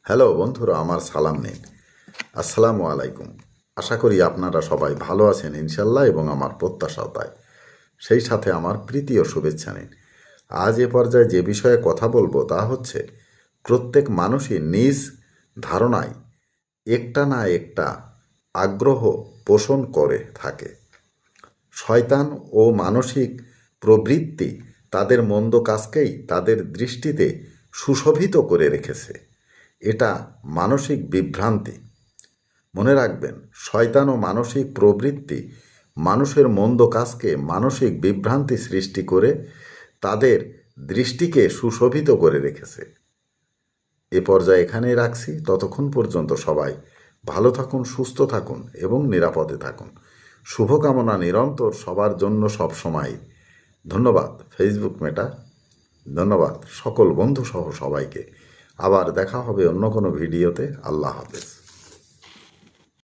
Hello বন্ধুরা, আমার সালাম নিন। আসসালামু আলাইকুম। আশা করি আপনারা সবাই ভালো আছেন ইনশাল্লাহ, এবং আমার প্রত্যাশাও তাই। সেই সাথে আমার প্রীতি ও শুভেচ্ছা নিন। আজ এ পর্যায়ে যে বিষয়ে কথা বলবো তা হচ্ছে, প্রত্যেক মানুষই নিজ ধারণায় একটা না একটা আগ্রহ পোষণ করে থাকে। শয়তান ও মানসিক প্রবৃত্তি তাদের মন্দ কাজকেই তাদের দৃষ্টিতে সুশোভিত করে রেখেছে। এটা মানসিক বিভ্রান্তি। মনে রাখবেন, শয়তান ও মানসিক প্রবৃত্তি মানুষের মন্দ কাজকে মানসিক বিভ্রান্তি সৃষ্টি করে তাদের দৃষ্টিকে সুশোভিত করে রেখেছে। এ পর্যায়ে এখানেই রাখছি। ততক্ষণ পর্যন্ত সবাই ভালো থাকুন, সুস্থ থাকুন এবং নিরাপদে থাকুন। শুভকামনা নিরন্তর সবার জন্য সব সময়। ধন্যবাদ ফেসবুক মেটা, ধন্যবাদ সকল বন্ধুসহ সবাইকে। আবার দেখা হবে অন্য কোনো ভিডিওতে। আল্লাহ হাফেজ।